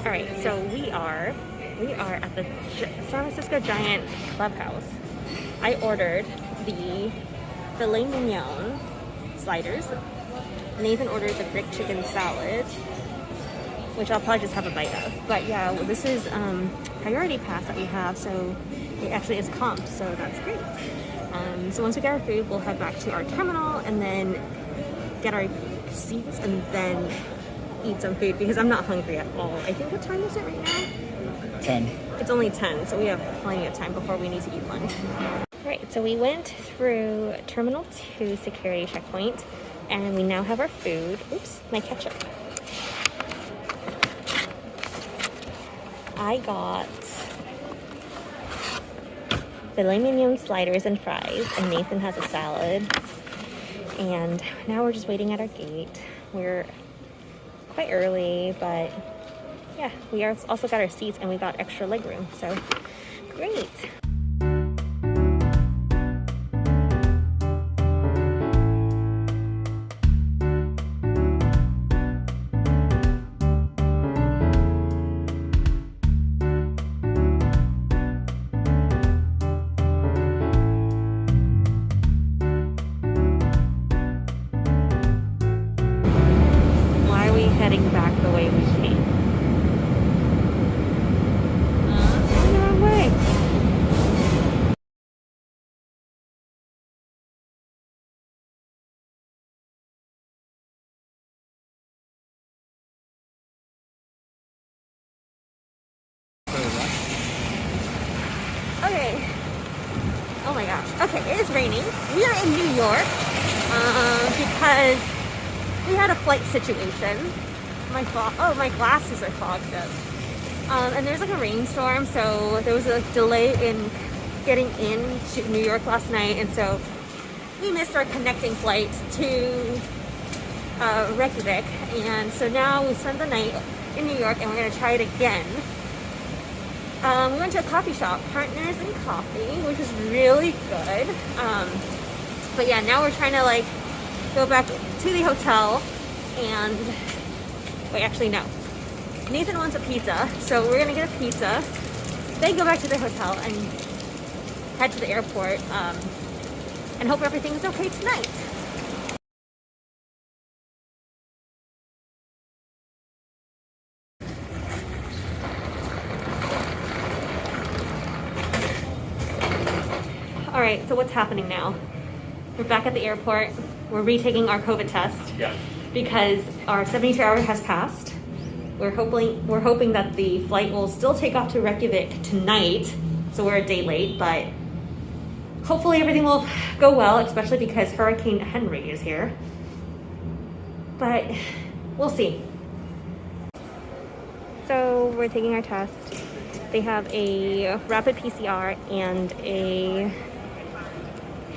Alright, so we are at the San Francisco Giants clubhouse. I ordered the filet mignon sliders. Nathan ordered the brick chicken salad, which I'll probably just have a bite of. But yeah, well, this is priority pass that we have, so it actually is comped, so that's great. So once we get our food, we'll head back to our terminal and then get our seats and then eat some food because I'm not hungry at all. I think, what time is it right now? 10. It's only 10, so we have plenty of time before we need to eat lunch. Right, so we went through Terminal 2 security checkpoint and we now have our food. Oops, my ketchup. I got filet mignon sliders and fries, and Nathan has a salad. And now we're just waiting at our gate. We're quite early, but yeah, we also got our seats and we got extra leg room, so great. Heading back the way we came. Going the wrong way. Okay. Oh my gosh. Okay, it is raining. We are in New York because we had a flight situation. My glasses are fogged up. And there's like a rainstorm, so there was a delay in getting into New York last night, and so we missed our connecting flight to Reykjavik, and so now we spent the night in New York and we're gonna try it again. We went to a coffee shop, Partners in Coffee, which is really good. But yeah, now we're trying to like go back to the hotel and wait, actually no. Nathan wants a pizza, so we're gonna get a pizza, then go back to the hotel and head to the airport, and hope everything is okay tonight. Alright, so what's happening now? We're back at the airport. We're retaking our COVID test. Yeah. Because our 72 hour has passed. We're hoping that the flight will still take off to Reykjavik tonight, so we're a day late, but hopefully everything will go well, especially because Hurricane Henry is here. But we'll see. So we're taking our test. They have a rapid PCR and a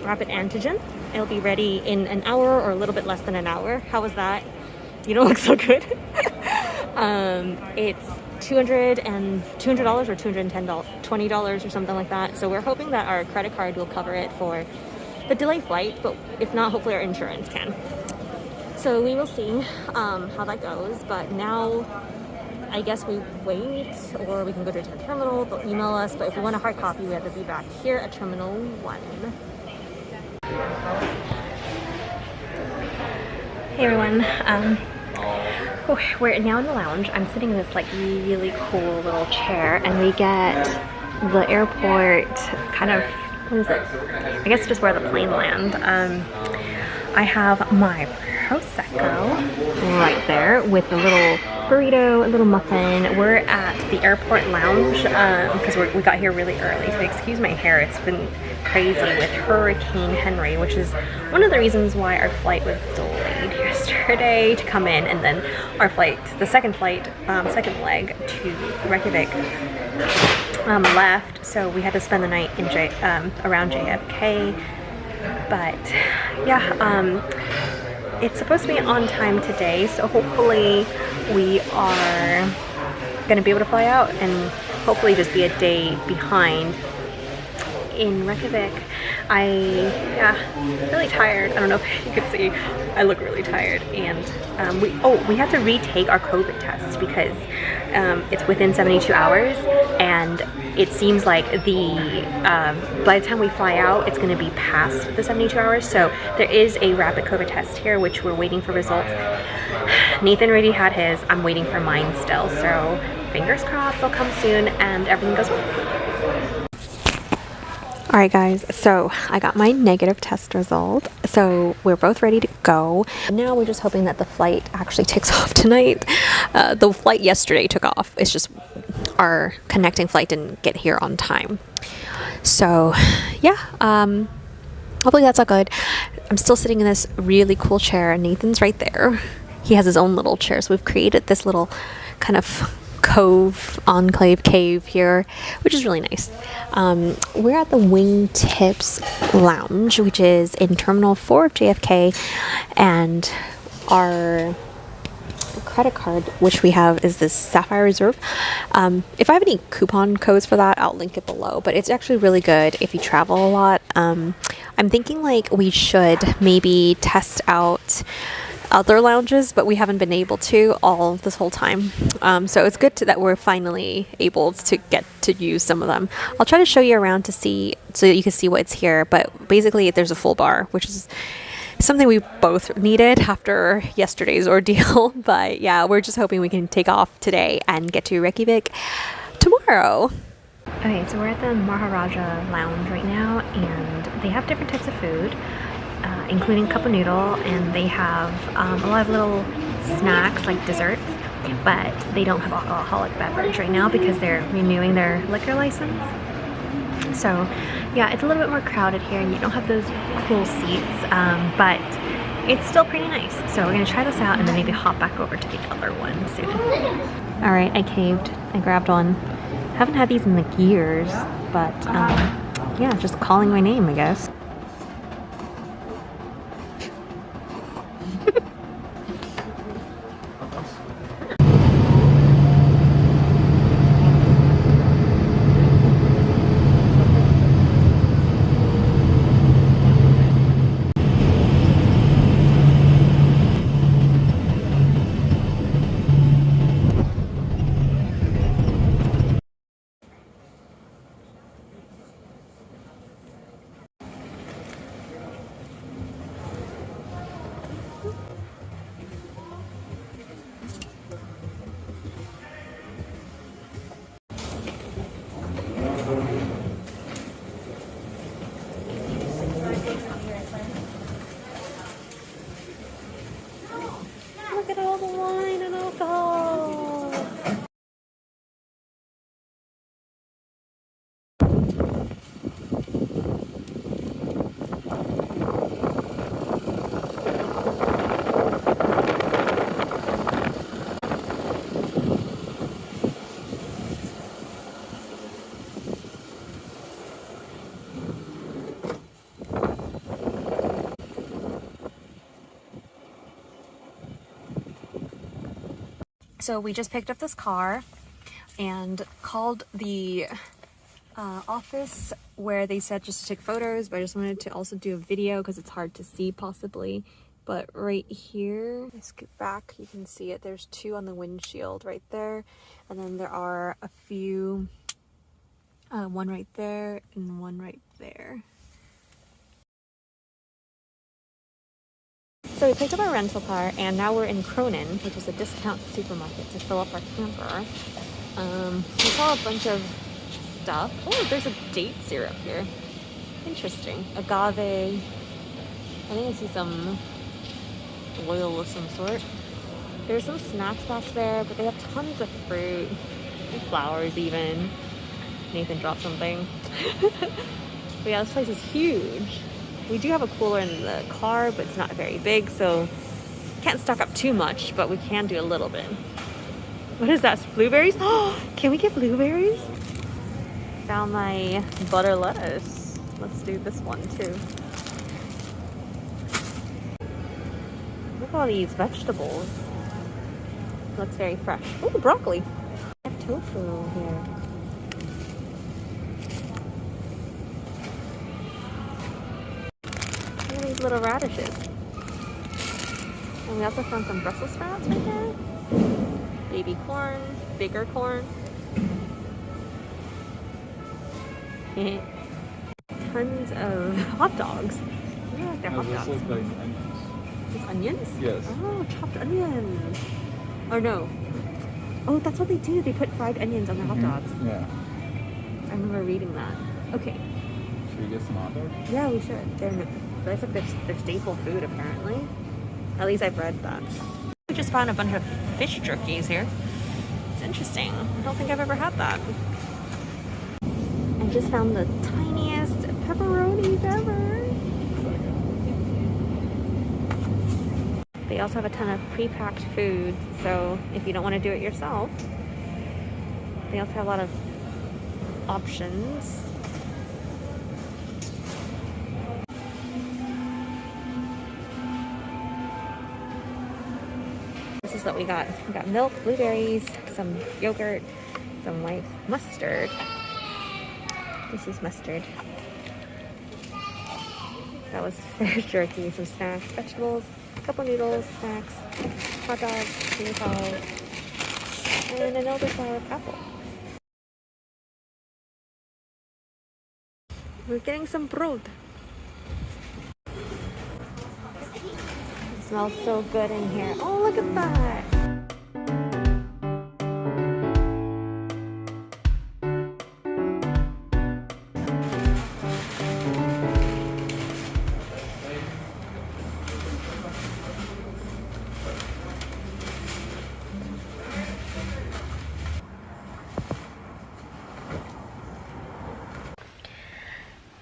rapid antigen. It'll be ready in an hour or a little bit less than an hour. How was that? You don't look so good. It's $200 or $220 or something like that. So we're hoping that our credit card will cover it for the delayed flight, but if not, hopefully our insurance can. So we will see how that goes. But now I guess we wait, or we can go to the terminal. They'll email us. But if we want a hard copy, we have to be back here at Terminal 1. Hey everyone, we're now in the lounge. I'm sitting in this like really cool little chair, and we get the airport kind of, what is it? I guess just where the plane lands. I have my Prosecco right there with a little burrito, a little muffin. We're at the airport lounge because we got here really early. So excuse my hair, it's been crazy with Hurricane Henry, which is one of the reasons why our flight was delayed yesterday to come in, and then our flight, the second leg to Reykjavik left, so we had to spend the night in around JFK. But yeah, it's supposed to be on time today, so hopefully we are gonna be able to fly out and hopefully just be a day behind in Reykjavik. Yeah, really tired. I don't know if you can see, I look really tired. And we have to retake our COVID test because it's within 72 hours, and it seems like by the time we fly out, it's going to be past the 72 hours. So there is a rapid COVID test here, which we're waiting for results. Nathan already had his. I'm waiting for mine still. So fingers crossed they'll come soon and everything goes well. Alright guys, so I got my negative test result, so we're both ready to go. Now we're just hoping that the flight actually takes off tonight. The flight yesterday took off, it's just our connecting flight didn't get here on time. So yeah, hopefully that's all good. I'm still sitting in this really cool chair, Nathan's right there. He has his own little chair, so we've created this little kind of enclave cave here, which is really nice. We're at the Wingtips Lounge, which is in Terminal 4 of JFK, and our credit card, which we have, is this Sapphire Reserve. If I have any coupon codes for that, I'll link it below, but it's actually really good if you travel a lot. I'm thinking like we should maybe test out other lounges, but we haven't been able to all this whole time. So it's good that we're finally able to get to use some of them. I'll try to show you around to see, so that you can see what's here, but basically there's a full bar, which is something we both needed after yesterday's ordeal. But yeah, we're just hoping we can take off today and get to Reykjavik tomorrow. Okay, so we're at the Maharaja Lounge right now, and they have different types of food, including cup of noodle, and they have a lot of little snacks like desserts, but they don't have alcoholic beverage right now because they're renewing their liquor license. So yeah, it's a little bit more crowded here, and you don't have those cool seats, but it's still pretty nice. So we're gonna try this out and then maybe hop back over to the other one soon. All right, I caved. I grabbed one. Haven't had these in like years, but yeah, just calling my name, I guess. Look at all the wine and alcohol. So we just picked up this car and called the office where they said just to take photos, but I just wanted to also do a video because it's hard to see possibly. But right here, let's get back, you can see it. There's two on the windshield right there, and then there are a few, one right there and one right there. So we picked up our rental car, and now we're in Kronan, which is a discount supermarket, to fill up our camper. We saw a bunch of stuff. Oh, there's a date syrup here. Interesting. Agave. I think I see some oil of some sort. There's some snacks back there, but they have tons of fruit. And flowers even. Nathan dropped something. But yeah, this place is huge. We do have a cooler in the car, but it's not very big, so can't stock up too much, but we can do a little bit. What is that? Blueberries? Oh, can we get blueberries? Found my butter lettuce. Let's do this one too. Look at all these vegetables. Looks very fresh. Oh, broccoli. I have tofu here. little radishes. And we also found some Brussels sprouts right there. Baby corn, bigger corn. Tons of hot dogs. I like their hot dogs. Look like onions. It's onions? Yes. Oh, chopped onions. Or no. Oh, that's what they do. They put fried onions on their hot dogs. Yeah. I remember reading that. Okay. Should we get some hot dogs? Yeah, we should. That's like their staple food, apparently. At least I've read that. We just found a bunch of fish jerkies here. It's interesting. I don't think I've ever had that. I just found the tiniest pepperonis ever. They also have a ton of pre-packed foods, so if you don't want to do it yourself, they also have a lot of options. This is what we got. We got milk, blueberries, some yogurt, some white mustard. This is mustard. That was fish jerky, some snacks, vegetables, a couple noodles, snacks, hot dogs, chili balls, and an elderflower apple. We're getting some brood. It smells so good in here. Oh, look at that!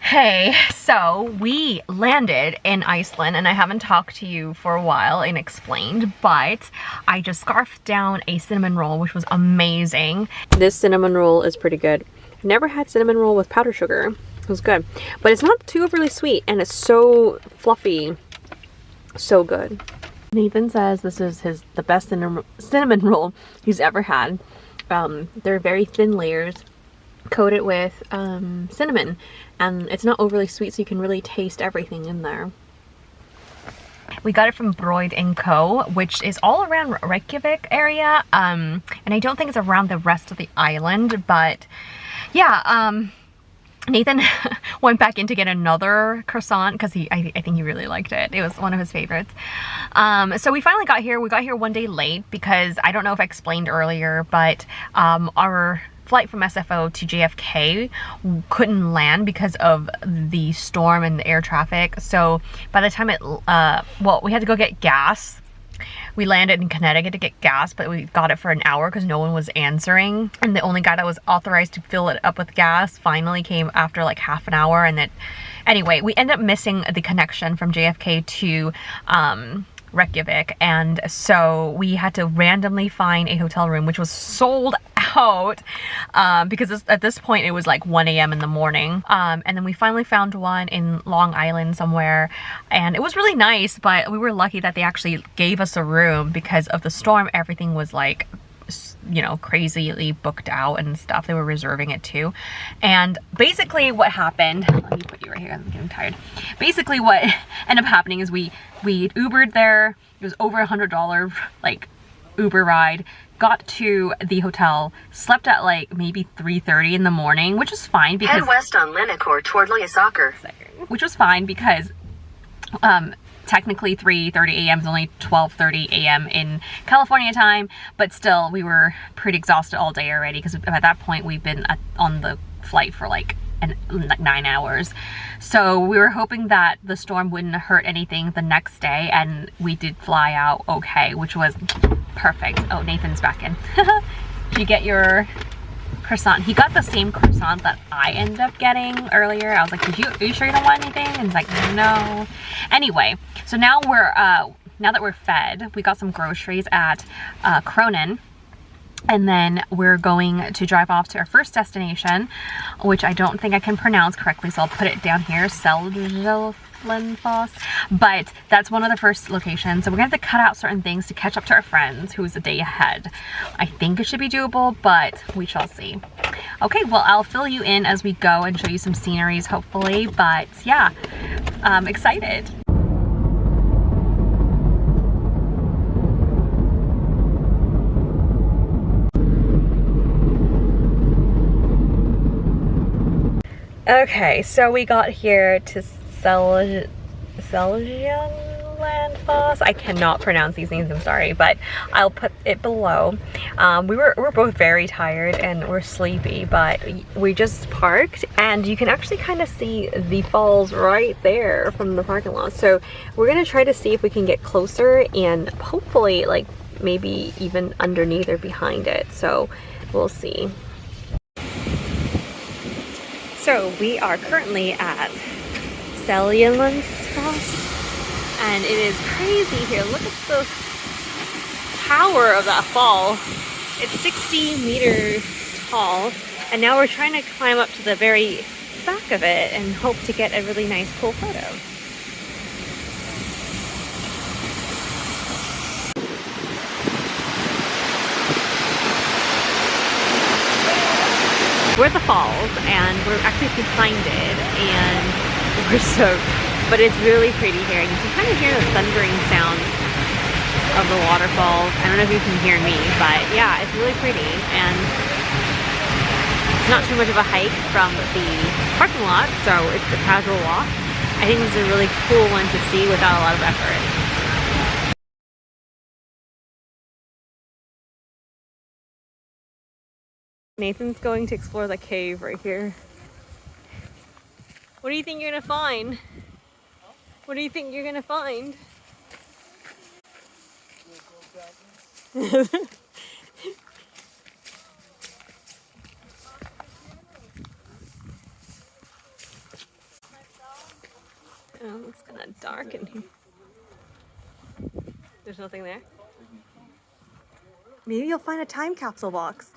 Hey, so we landed in Iceland and I haven't talked to you for a while and explained, but I just scarfed down a cinnamon roll, which was amazing. This cinnamon roll is pretty good. I've never had cinnamon roll with powdered sugar. It was good, but it's not too overly sweet and it's so fluffy. So good. Nathan says this is the best cinnamon roll he's ever had. They're very thin layers coated with cinnamon, and it's not overly sweet, so you can really taste everything in there. We got it from Broud Co, which is all around Reykjavik area, and I don't think it's around the rest of the island, but yeah, Nathan went back in to get another croissant because I think he really liked it. It was one of his favorites. So we finally got here. We got here one day late because I don't know if I explained earlier, but our flight from SFO to JFK couldn't land because of the storm and the air traffic. So by the time well, we had to go get gas. We landed in Connecticut to get gas, but we got it for an hour because no one was answering. And the only guy that was authorized to fill it up with gas finally came after like half an hour. And then, anyway, we ended up missing the connection from JFK to Reykjavik, and so we had to randomly find a hotel room which was sold out because at this point it was like 1 a.m. in the morning, and then we finally found one in Long Island somewhere, and it was really nice, but we were lucky that they actually gave us a room because of the storm. Everything was like, you know, crazily booked out and stuff. They were reserving it too. And basically what happened, let me put you right here, I'm getting tired. Basically what ended up happening is we Ubered there. It was over $100 like Uber ride. Got to the hotel, slept at like maybe 3:30 in the morning, which is fine because head west on Lenacor toward Lysaker. Which was fine because technically 3:30 a.m. is only 12:30 a.m. in California time, but still we were pretty exhausted all day already because at that point we've been on the flight for like 9 hours. So we were hoping that the storm wouldn't hurt anything the next day, and we did fly out okay, which was perfect. Oh, Nathan's back in. Did you get your croissant? He got the same croissant that I ended up getting earlier. I was like, are you sure you don't want anything? And he's like, no. Anyway, so now now that we're fed, we got some groceries at Kronan. And then we're going to drive off to our first destination, which I don't think I can pronounce correctly, so I'll put it down here, Seljalandsfoss. But that's one of the first locations, so we're gonna have to cut out certain things to catch up to our friends who's a day ahead. I think it should be doable, but we shall see. Okay, well, I'll fill you in as we go and show you some sceneries, hopefully, but yeah, I'm excited. Okay, so we got here to Seljalandsfoss. I cannot pronounce these names, I'm sorry, but I'll put it below. We're both very tired and we're sleepy, but we just parked and you can actually kind of see the falls right there from the parking lot. So we're gonna try to see if we can get closer and hopefully like maybe even underneath or behind it. So we'll see. So we are currently at Seljalandsfoss and it is crazy here. Look at the power of that fall. It's 60 meters tall and now we're trying to climb up to the very back of it and hope to get a really nice cool photo. We're at the falls and we're actually behind it and we're soaked, but it's really pretty here and you can kind of hear the thundering sound of the waterfalls. I don't know if you can hear me, but yeah, it's really pretty and it's not too much of a hike from the parking lot, so it's a casual walk. I think this is a really cool one to see without a lot of effort. Nathan's going to explore the cave right here. What do you think you're gonna find? What do you think you're gonna find? Oh, it's kind of dark in here. There's nothing there? Maybe you'll find a time capsule box.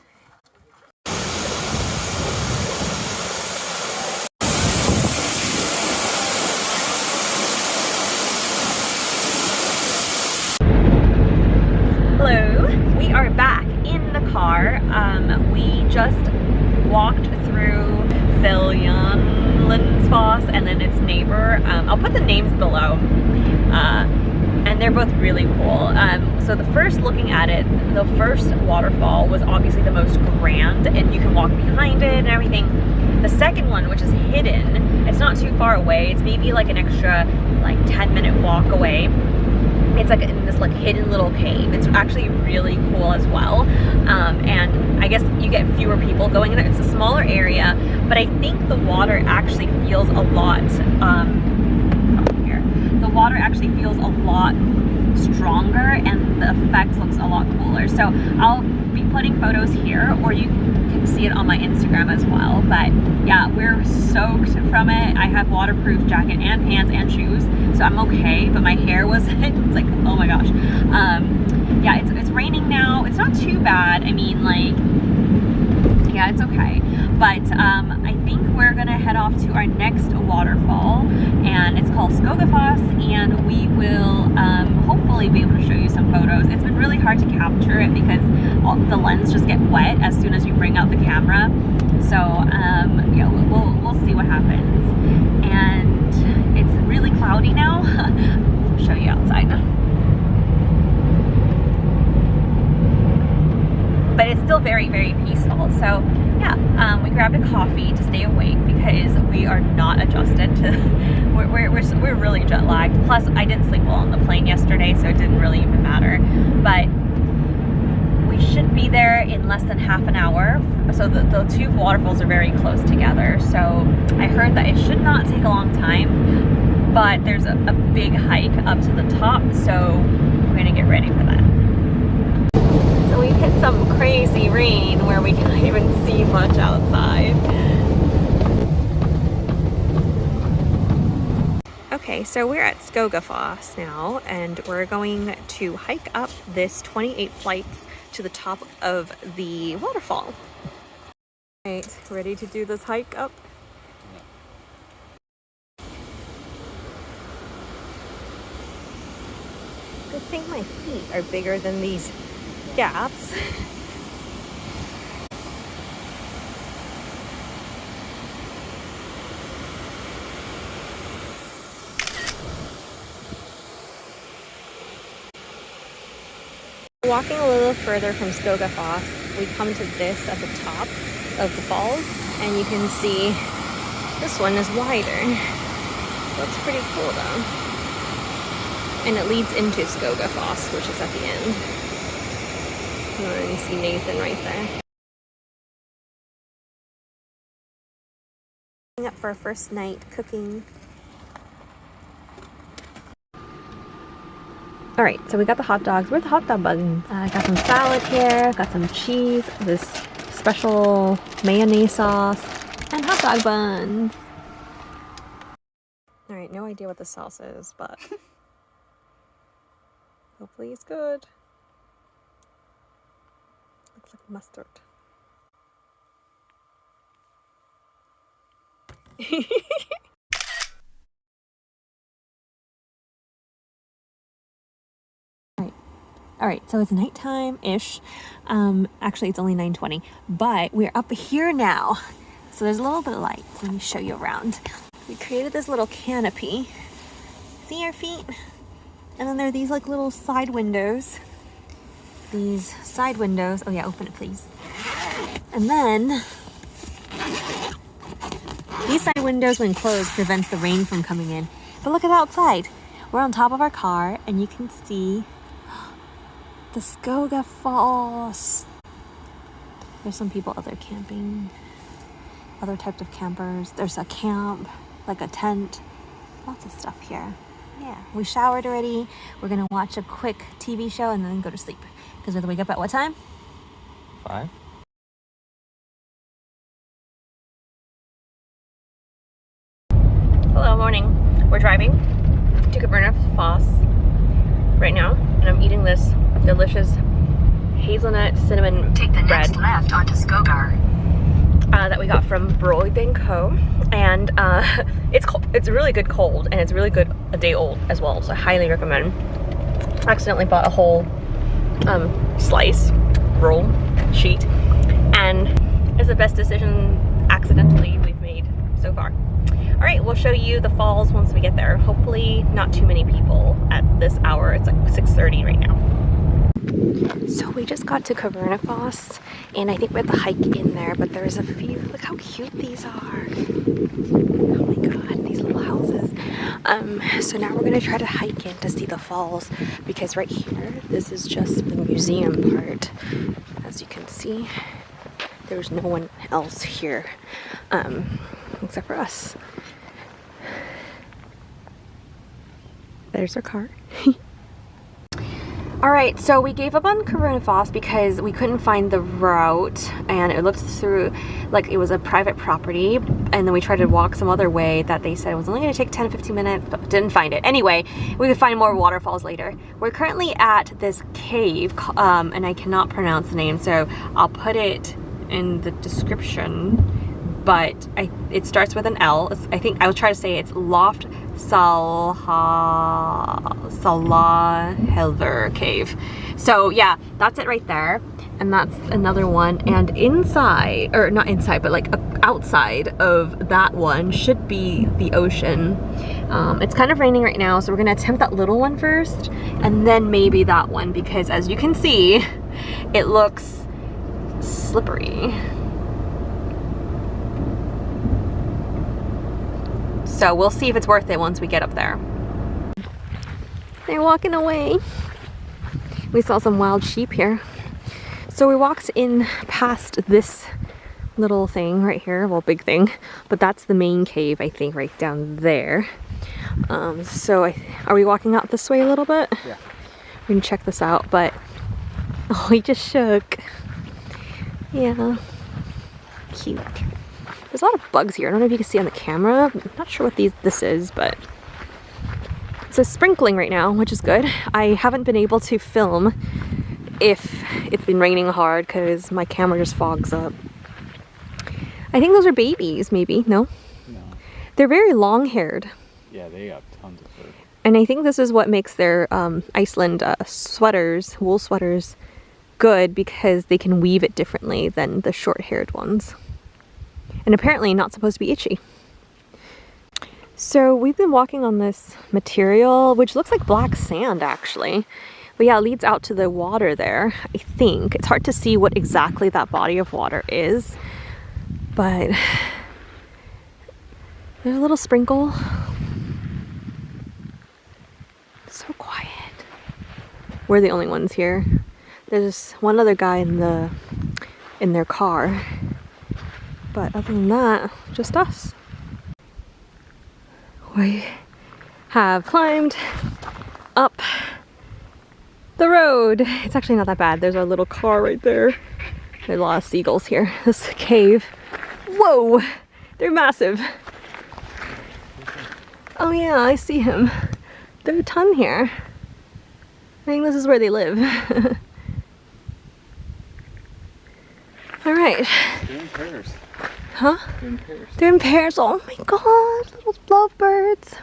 Hello, we are back in the car. We just walked through Seljalandsfoss and then its neighbor. I'll put the names below. And they're both really cool. So the first looking at it, the first waterfall was obviously the most grand and you can walk behind it and everything. The second one, which is hidden, it's not too far away. It's maybe like an extra like 10-minute walk away. It's like in this like hidden little cave. It's actually really cool as well. And I guess you get fewer people going in there. It's a smaller area, but I think the water actually feels a lot, the water actually feels a lot stronger and the effect looks a lot cooler. So I'll be putting photos here or you can see it on my Instagram as well. But yeah, we're soaked from it. I have waterproof jacket and pants and shoes, so I'm okay, but my hair was, it's like, oh my gosh. Yeah, it's raining now. It's not too bad. I mean, like, yeah, it's okay. But I think we're gonna head off to our next waterfall and it's called Skogfoss and we will hopefully be able to show you some photos. It's been really hard to capture it because the lens just get wet as soon as you bring out the camera. So yeah, we'll see what happens. And it's really cloudy now. I'll show you outside. But it's still very, very peaceful. So yeah, we grabbed a coffee to stay awake because we are not adjusted to, we're really jet lagged. Plus I didn't sleep well on the plane yesterday, so it didn't really even matter. But we should be there in less than half an hour. So the two waterfalls are very close together. So I heard that it should not take a long time, but there's a big hike up to the top. So we're gonna get ready for that. So we hit some crazy rain where we can't even see much outside. Okay, so we're at Skogfoss now and we're going to hike up this 28 flights to the top of the waterfall. Alright, ready to do this hike up? Good thing my feet are bigger than these gaps. Walking a little further from Skogfoss, we come to this at the top of the falls, and you can see This one is wider. Looks pretty cool though. And it leads into Skogfoss, which is at the end. And you see Nathan right there. Up for our first night cooking. All right, so we got the hot dogs. Where's the hot dog buns? I got some salad here, got some cheese, this special mayonnaise sauce, and hot dog buns. All right, no idea what the sauce is, but hopefully it's good. Looks like mustard. All right, so it's nighttime-ish. Actually, it's only 9:20, but we're up here now. So there's a little bit of light. So let me show you around. We created this little canopy. See our feet? And then there are these like little side windows. These side windows. Oh yeah, open it please. And then these side windows, when closed, prevents the rain from coming in. But look at outside. We're on top of our car, and you can see the Skogfoss. There's some people out there camping. Other types of campers. There's a camp, like a tent. Lots of stuff here. Yeah, we showered already. We're gonna watch a quick TV show and then go to sleep. Because we have to wake up at what time? 5. Hello, morning. We're driving to Kvernufoss right now, and I'm eating this delicious hazelnut cinnamon Take the bread next left onto Skogar. that we got from Broud Co. And it's really good cold, and it's really good a day old as well, so I highly recommend. I accidentally bought a whole slice roll sheet, and it's the best decision accidentally we've made so far. All right, we'll show you the falls once we get there. Hopefully not too many people at this hour. It's like 6:30 right now. So we just got to Kvernufoss, and I think we have to hike in there, but there's a few. Look how cute these are. Oh my god, these little houses. So now we're gonna try to hike in to see the falls, because right here, this is just the museum part. As you can see, there's no one else here except for us. There's our car. All right, so we gave up on Kvernufoss because we couldn't find the route, and it looked through like it was a private property, and then we tried to walk some other way that they said it was only going to take 10 to 15 minutes, but didn't find it. Anyway, we could find more waterfalls later. We're currently at this cave, and I cannot pronounce the name, so I'll put it in the description, but it starts with an L. I think I will try to say it's Loftsalahellir Cave. So yeah, that's it right there, and that's another one. And inside, or not inside, but like outside of that one should be the ocean. It's kind of raining right now, so we're gonna attempt that little one first, and then maybe that one, because as you can see, it looks slippery. So we'll see if it's worth it once we get up there. They're walking away. We saw some wild sheep here. So we walked in past this little thing right here, well, big thing, but that's the main cave, I think, right down there. Are we walking out this way a little bit? Yeah. We can check this out, but oh, he just shook. Yeah, cute. There's a lot of bugs here. I don't know if you can see on the camera. I'm not sure what this is, but it's a sprinkling right now, which is good. I haven't been able to film if it's been raining hard because my camera just fogs up. I think those are babies, maybe. No? No. They're very long-haired. Yeah, they got tons of fur. And I think this is what makes their Iceland sweaters, wool sweaters, good, because they can weave it differently than the short-haired ones. And apparently not supposed to be itchy. So we've been walking on this material, which looks like black sand actually. But yeah, it leads out to the water there, I think. It's hard to see what exactly that body of water is. But There's a little sprinkle. So quiet. We're the only ones here. There's one other guy in their car. But other than that, just us. We have climbed up the road. It's actually not that bad. There's our little car right there. There's a lot of seagulls here. This cave. Whoa! They're massive. Oh yeah, I see him. There are a ton here. I think this is where they live. Alright. They're in pairs. Huh? They're in pairs. They're in pairs. Oh my god, little lovebirds.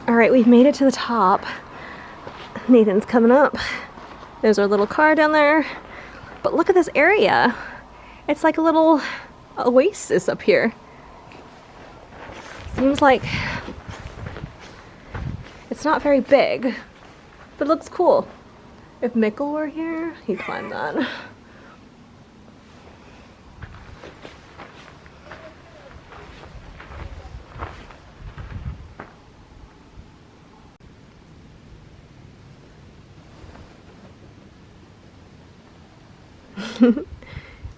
Alright, we've made it to the top. Nathan's coming up. There's our little car down there. But look at this area. It's like a little oasis up here. Seems like it's not very big, but it looks cool. If Mikkel were here, he'd climb that.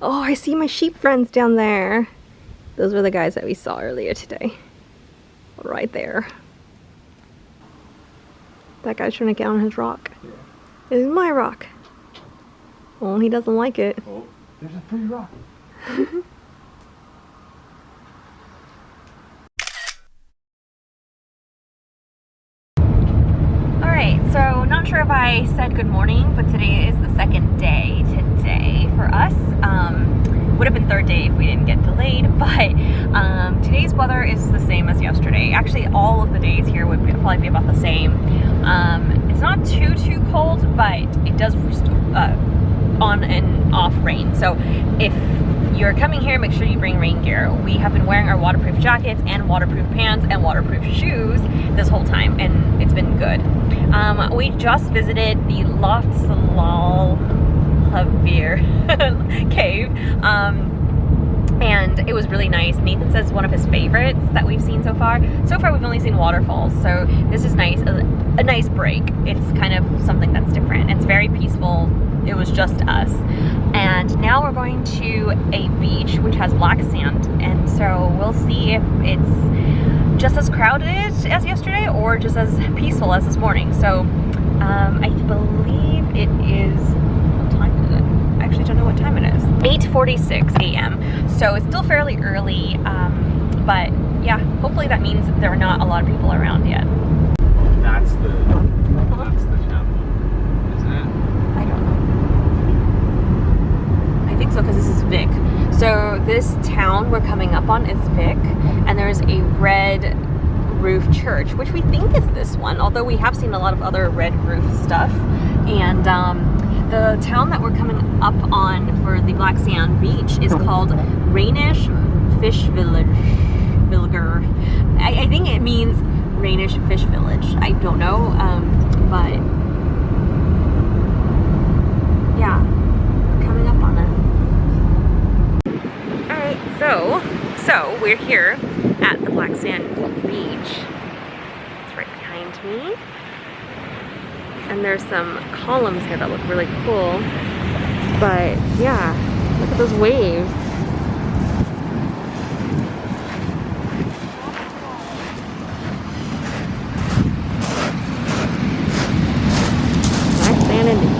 Oh, I see my sheep friends down there. Those were the guys that we saw earlier today. Right there. That guy's trying to get on his rock. Yeah. This is my rock. Oh, he doesn't like it. Oh, there's a free rock. Alright, so not sure if I said good morning, but today is the second day today for us. Would have been third day if we didn't get delayed, but today's weather is the same as yesterday. Actually, all of the days here would probably be about the same. It's not too cold, but it does on and off rain. So if you're coming here, make sure you bring rain gear. We have been wearing our waterproof jackets and waterproof pants and waterproof shoes this whole time, and it's been good. We just visited the Loftsalahellir Cave, and it was really nice. Nathan says one of his favorites that we've seen so far. So far we've only seen waterfalls, so this is nice, a nice break. It's kind of something that's different. It's very peaceful. It was just us. And now we're going to a beach which has black sand, and so we'll see if it's just as crowded as yesterday or just as peaceful as this morning. So I believe it is, what time is it? I actually don't know what time it is. 8:46 a.m. So it's still fairly early, but yeah, hopefully that means there are not a lot of people around yet. That's the chapel, isn't it? I don't know. I think so, because this is Vic. So this town we're coming up on is Vic, and there's a red roof church, which we think is this one, although we have seen a lot of other red roof stuff. And the town that we're coming up on for the Black Sand Beach is called Reynishfijara. I think it means Reynish Fish Village. I don't know, but yeah, we're coming up on it. Alright, so we're here at the Black Sand Beach. It's right behind me. And there's some columns here that look really cool. But yeah, look at those waves. Nice sand and beach.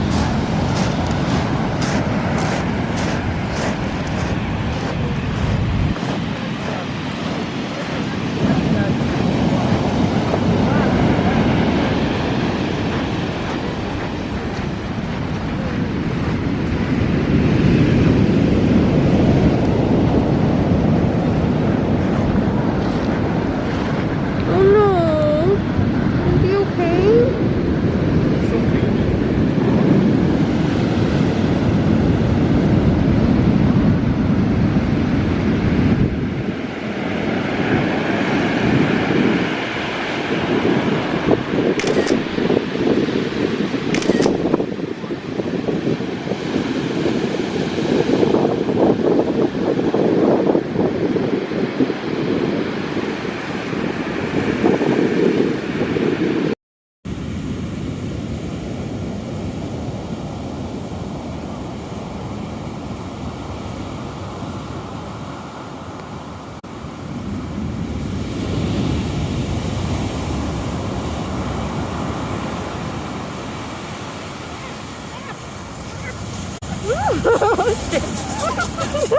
So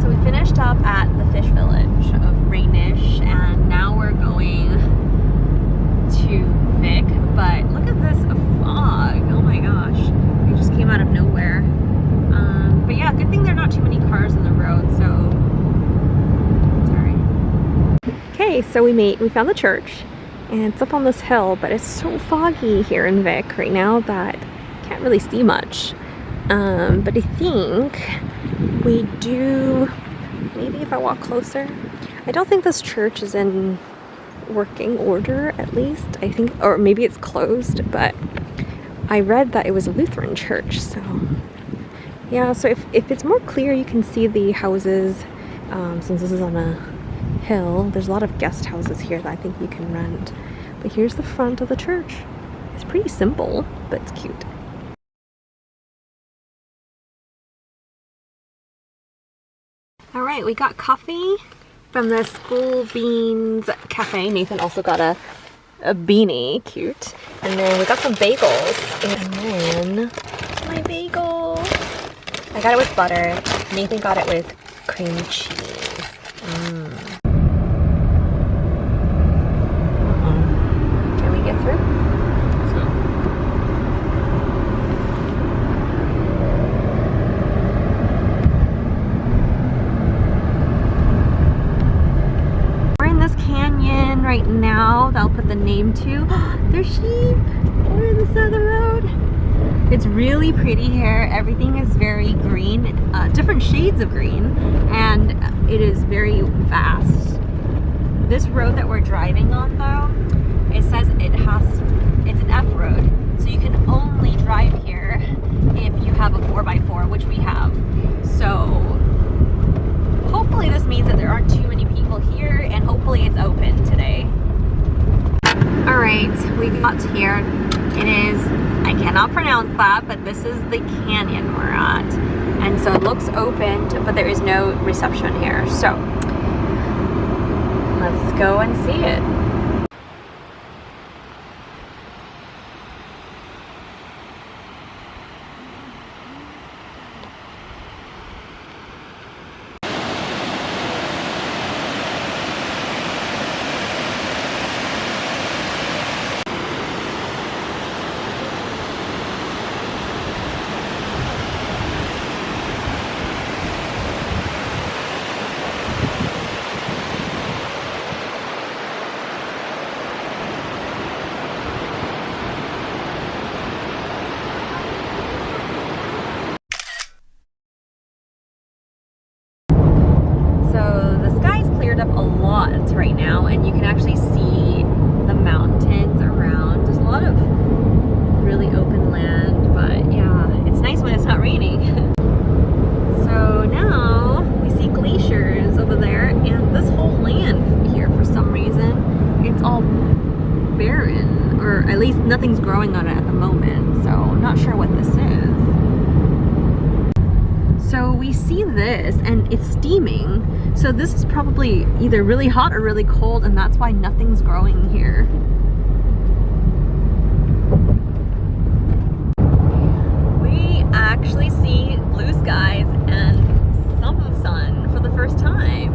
we finished up at the fish village of Reynish, and now we're going to Vik. But look at this fog! Oh my gosh, it just came out of nowhere. But yeah, good thing there are not too many cars on the road, so it's alright. Okay, so we found the church, and it's up on this hill, but it's so foggy here in Vik right now that I can't really see much. But I think we do, maybe if I walk closer. I don't think this church is in working order, at least. I think, or maybe it's closed, but I read that it was a Lutheran church, so yeah. So if it's more clear, you can see the houses, since this is on a hill. There's a lot of guest houses here that I think you can rent. But here's the front of the church. It's pretty simple, but it's cute. All right, we got coffee from the Skool Beans Cafe. Nathan also got a beanie, cute. And then we got some bagels. And then my bagel. I got it with butter. Nathan got it with cream cheese. Can we get through? Canyon right now that I'll put the name to. There's sheep over the side of the road. It's really pretty here. Everything is very green, different shades of green, and it is very vast. This road that we're driving on, though, it says it's an F road, so you can only drive here if you have a 4x4, which we have. So hopefully this means that there aren't too many people here, and hopefully it's open today. All right, we got here. It is, I cannot pronounce that, but this is the canyon we're at. And so it looks open, but there is no reception here. So let's go and see it. Up a lot right now, and you can actually see the mountains around. There's a lot of really open land, but yeah, it's nice when it's not raining. So now we see glaciers over there, and this whole land here, for some reason, it's all barren, or at least nothing's growing on it at the moment, so I'm not sure what this is. So we see this, and it's steaming. So this is probably either really hot or really cold, and that's why nothing's growing here. We actually see blue skies and some sun for the first time.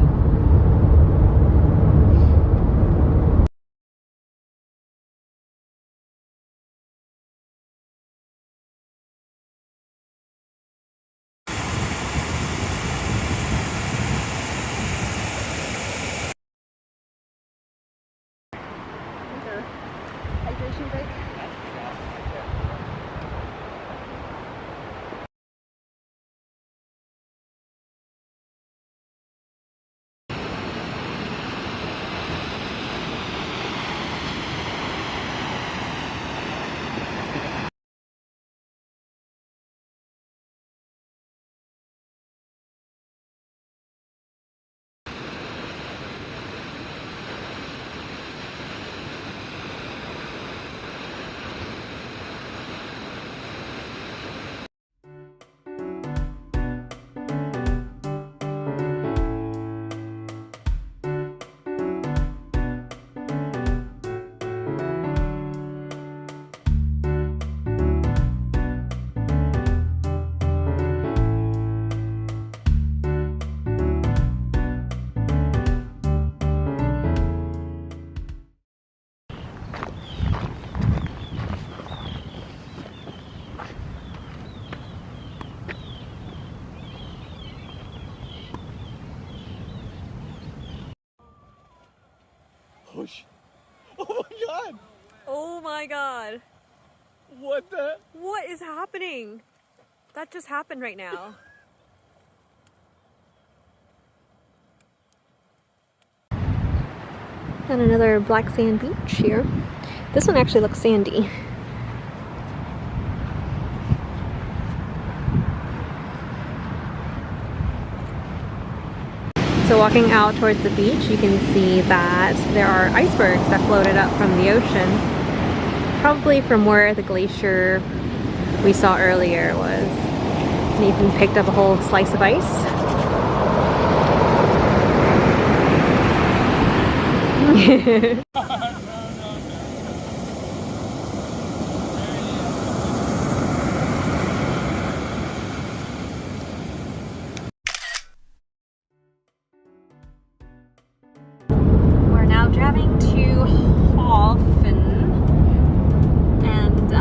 Oh, oh my god! Oh my god. What the? What is happening? That just happened right now. And another black sand beach here. This one actually looks sandy. So walking out towards the beach, you can see that there are icebergs that floated up from the ocean. Probably from where the glacier we saw earlier was. Nathan picked up a whole slice of ice. We're now driving to Hoffen, and